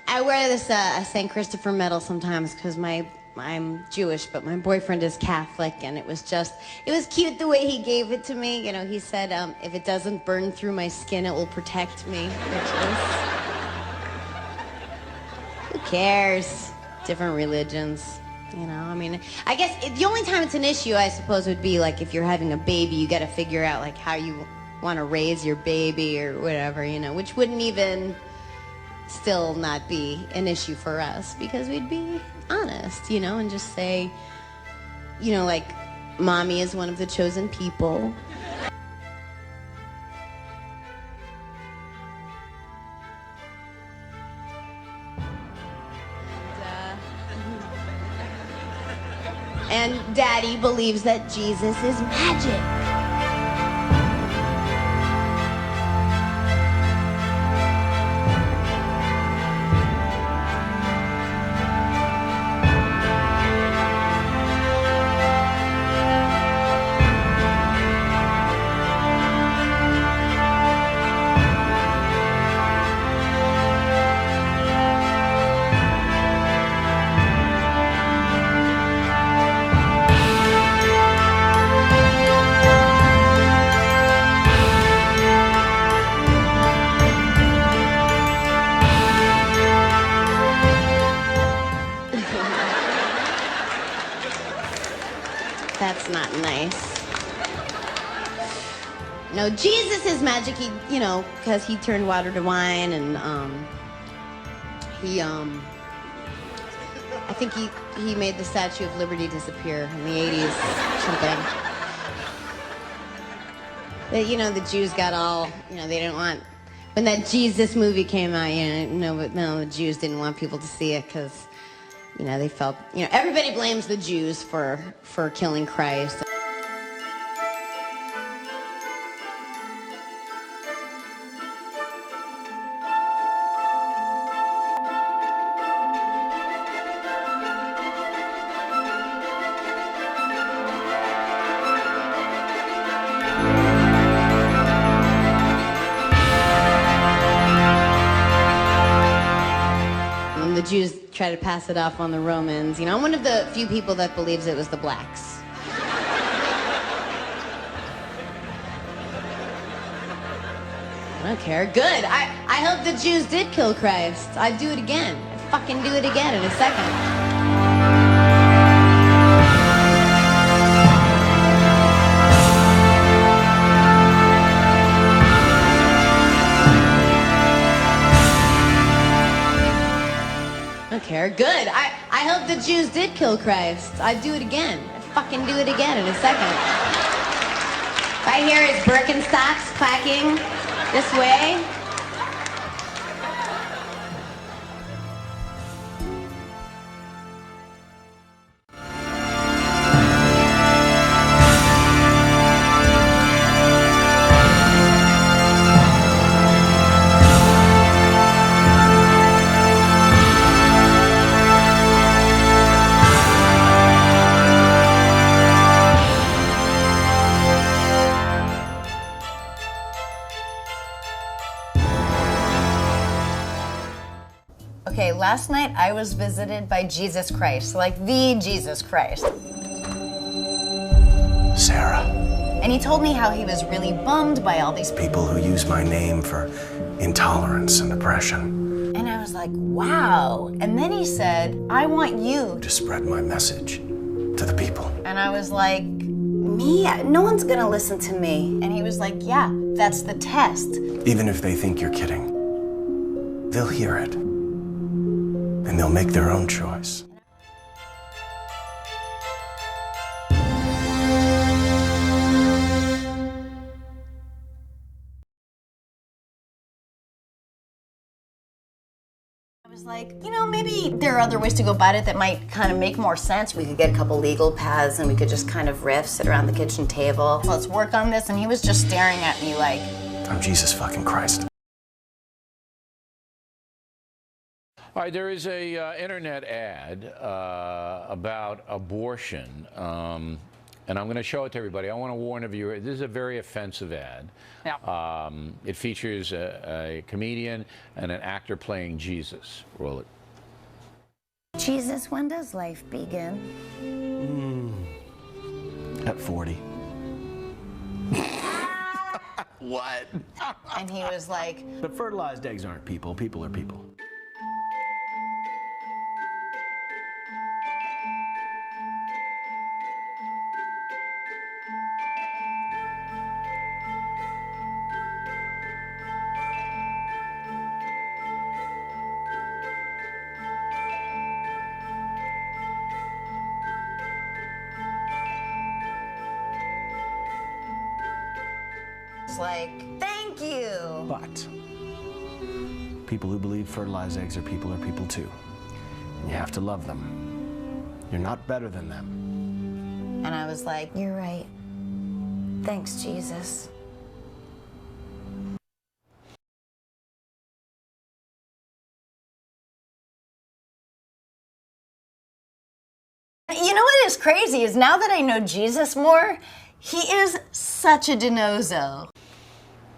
I wear this St. Christopher medal sometimes because I'm Jewish, but my boyfriend is Catholic, and it was cute the way he gave it to me. You know, he said, if it doesn't burn through my skin, it will protect me, which is, who cares? Different religions, you know, I mean, I guess the only time it's an issue, I suppose, would be like if you're having a baby, you got to figure out like how you want to raise your baby or whatever, you know, which wouldn't even still not be an issue for us because we'd be honest, you know, and just say, you know, like, mommy is one of the chosen people. And daddy believes that Jesus is magic. That's not nice. No, Jesus is magic. He, you know, because he turned water to wine, and I think he made the Statue of Liberty disappear in the 80s or something. But, you know, the Jews got all, you know, they didn't want, when that Jesus movie came out, you know, the Jews didn't want people to see it because, you know, they felt, you know, everybody blames the Jews for killing Christ. The Jews try to pass it off on the Romans. You know, I'm one of the few people that believes it was the blacks. I don't care. Good. I hope the Jews did kill Christ. I'd do it again. I'd fucking do it again in a second. Care. Good. I hope the Jews did kill Christ. I'd do it again. I'd fucking do it again in a second. Right here is Birkenstocks clacking this way. Okay, last night I was visited by Jesus Christ, like the Jesus Christ. Sarah. And he told me how he was really bummed by all these people who use my name for intolerance and oppression. And I was like, wow. And then he said, I want you to spread my message to the people. And I was like, me? No one's gonna listen to me. And he was like, yeah, that's the test. Even if they think you're kidding, they'll hear it. And they'll make their own choice. I was like, you know, maybe there are other ways to go about it that might kind of make more sense. We could get a couple legal paths and we could just kind of riff, sit around the kitchen table. Let's work on this. And he was just staring at me like, I'm Jesus fucking Christ. All right, there is a internet ad about abortion, and I'm going to show it to everybody. I want to warn the viewer, this is a very offensive ad. Yeah. It features a comedian and an actor playing Jesus. Roll it. Jesus, when does life begin? At 40. What? And he was like, But fertilized eggs aren't people. People are people. thank you. But people who believe fertilized eggs are people too. And you have to love them. You're not better than them. And I was like, you're right. Thanks, Jesus. You know what is crazy is now that I know Jesus more, he is such a dinozo.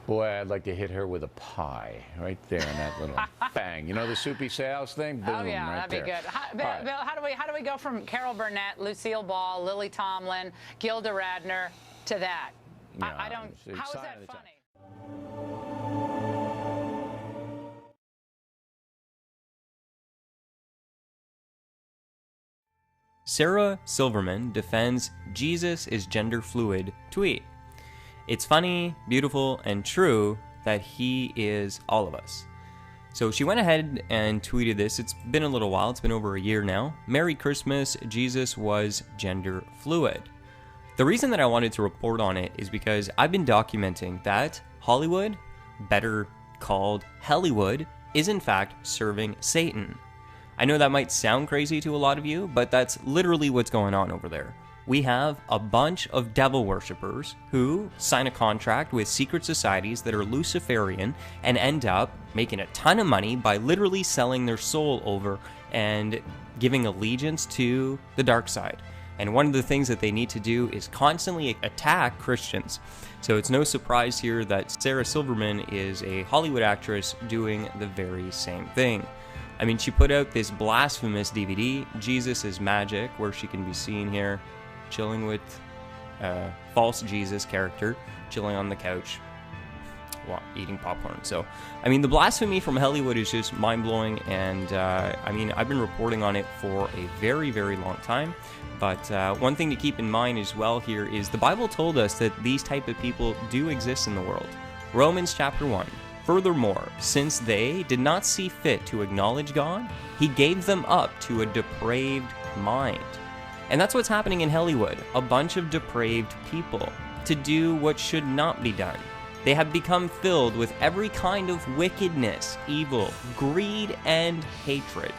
Boy, I'd like to hit her with a pie right there in that little bang. You know the Soupy Sales thing? Boom, Oh yeah, right that'd be there. good. Bill, how do we go from Carol Burnett, Lucille Ball, Lily Tomlin, Gilda Radner to that? No, I don't. it's How is sign that of the funny? Sarah Silverman defends Jesus is gender fluid tweet. It's funny, beautiful, and true that he is all of us. So she went ahead and tweeted this. It's been a little while. It's been over a year now. Merry Christmas. Jesus was gender fluid. The reason that I wanted to report on it is because I've been documenting that Hollywood, better called Hellywood, is in fact serving Satan. I know that might sound crazy to a lot of you, but that's literally what's going on over there. We have a bunch of devil worshippers who sign a contract with secret societies that are Luciferian and end up making a ton of money by literally selling their soul over and giving allegiance to the dark side. And one of the things that they need to do is constantly attack Christians. So it's no surprise here that Sarah Silverman is a Hollywood actress doing the very same thing. I mean, she put out this blasphemous DVD, Jesus is Magic, where she can be seen here chilling with false Jesus character, chilling on the couch, eating popcorn. So, I mean, the blasphemy from Hollywood is just mind-blowing, and I mean, I've been reporting on it for a very, very long time. But one thing to keep in mind as well here is the Bible told us that these type of people do exist in the world. Romans chapter 1. Furthermore, since they did not see fit to acknowledge God, he gave them up to a depraved mind. And that's what's happening in Hollywood, a bunch of depraved people to do what should not be done. They have become filled with every kind of wickedness, evil, greed, and hatred.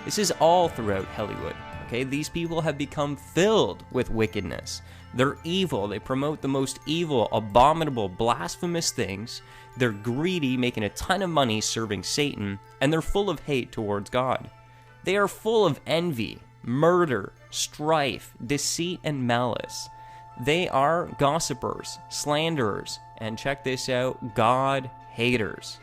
This is all throughout Hollywood. Okay, these people have become filled with wickedness. They're evil. They promote the most evil, abominable, blasphemous things. They're greedy, making a ton of money serving Satan, and they're full of hate towards God. They are full of envy, murder, strife, deceit, and malice. They are gossipers, slanderers, and check this out, God haters.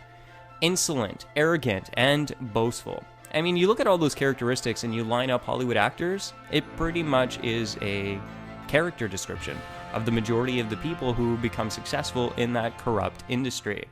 Insolent, arrogant, and boastful. I mean, you look at all those characteristics and you line up Hollywood actors, it pretty much is a character description of the majority of the people who become successful in that corrupt industry.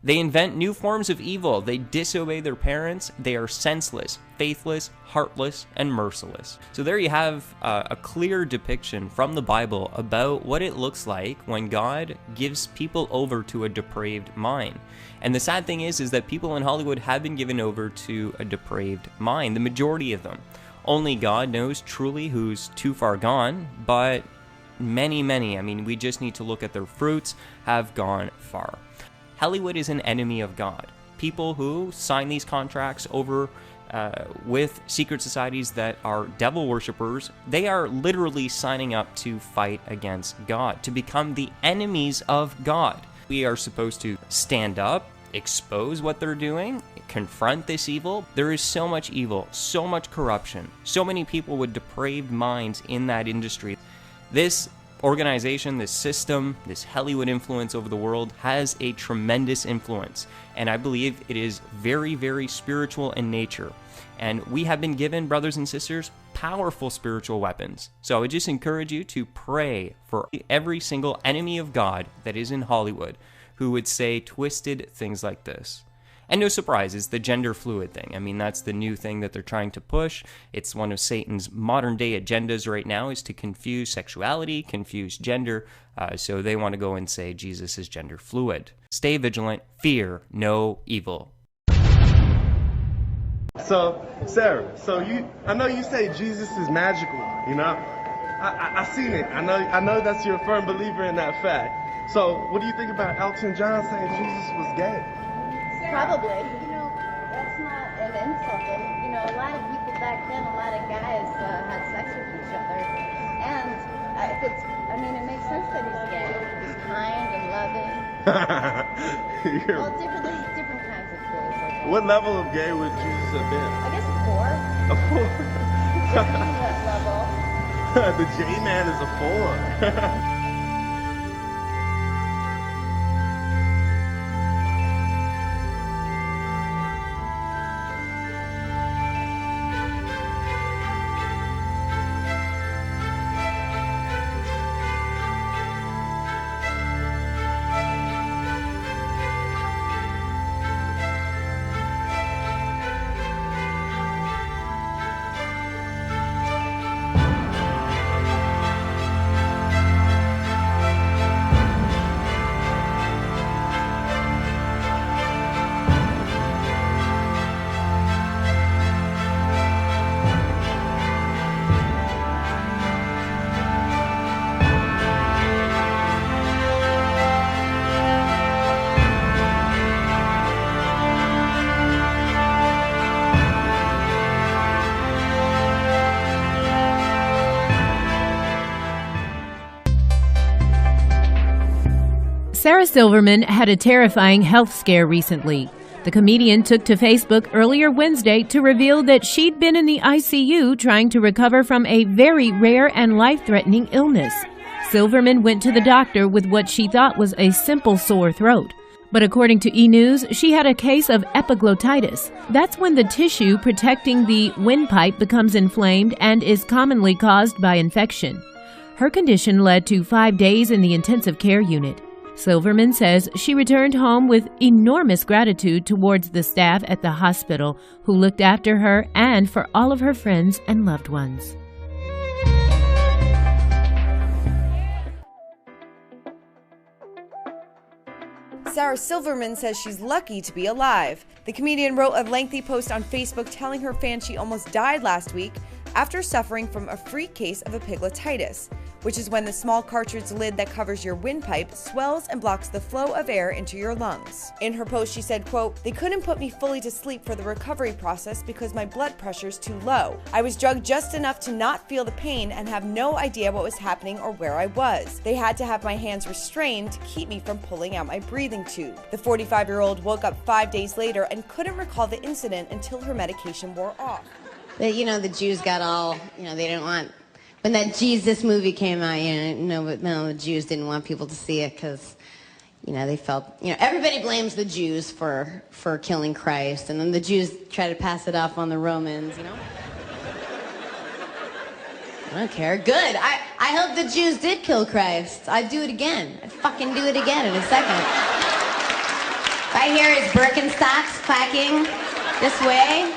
They invent new forms of evil. They disobey their parents. They are senseless, faithless, heartless, and merciless. So there you have a clear depiction from the Bible about what it looks like when God gives people over to a depraved mind. And the sad thing is that people in Hollywood have been given over to a depraved mind, the majority of them. Only God knows truly who's too far gone, but many, I mean, we just need to look at their fruits, have gone far. Hollywood is an enemy of God. People who sign these contracts over with secret societies that are devil worshippers, they are literally signing up to fight against God, to become the enemies of God. We are supposed to stand up, expose what they're doing, confront this evil. There is so much evil, so much corruption, so many people with depraved minds in that industry. This organization, this system, this Hollywood influence over the world has a tremendous influence. And I believe it is very, very spiritual in nature. And we have been given, brothers and sisters, powerful spiritual weapons. So I would just encourage you to pray for every single enemy of God that is in Hollywood who would say twisted things like this. And no surprise, it's the gender fluid thing. I mean, that's the new thing that they're trying to push. It's one of Satan's modern day agendas right now, is to confuse sexuality, confuse gender. So they want to go and say Jesus is gender fluid. Stay vigilant, fear no evil. So, Sarah, I know you say Jesus is magical, you know? I seen it. I know that's you're a firm believer in that fact. So, what do you think about Elton John saying Jesus was gay? Probably. You know, that's not an insult. You know, a lot of people back then, a lot of guys had sex with each other. And it makes sense that he's gay. He's kind and loving. Well, different kinds of gays. Like what level of gay would Jesus have been? I guess a 4. A 4? What level? The J-man is a 4. Sarah Silverman had a terrifying health scare recently. The comedian took to Facebook earlier Wednesday to reveal that she'd been in the ICU trying to recover from a very rare and life-threatening illness. Silverman went to the doctor with what she thought was a simple sore throat. But according to E! News, she had a case of epiglottitis. That's when the tissue protecting the windpipe becomes inflamed and is commonly caused by infection. Her condition led to 5 days in the intensive care unit. Silverman says she returned home with enormous gratitude towards the staff at the hospital who looked after her and for all of her friends and loved ones. Sarah Silverman says she's lucky to be alive. The comedian wrote a lengthy post on Facebook telling her fans she almost died last week after suffering from a freak case of epiglottitis, which is when the small cartridge lid that covers your windpipe swells and blocks the flow of air into your lungs. In her post, she said, quote, "They couldn't put me fully to sleep for the recovery process because my blood pressure's too low. I was drugged just enough to not feel the pain and have no idea what was happening or where I was. They had to have my hands restrained to keep me from pulling out my breathing tube." The 45-year-old woke up 5 days later and couldn't recall the incident until her medication wore off. But, the Jews got all, they didn't want... When that Jesus movie came out, the Jews didn't want people to see it because, they felt, everybody blames the Jews for killing Christ, and then the Jews try to pass it off on the Romans, I don't care. Good. I hope the Jews did kill Christ. I'd do it again. I'd fucking do it again in a second. If I hear his Birkenstocks clacking this way,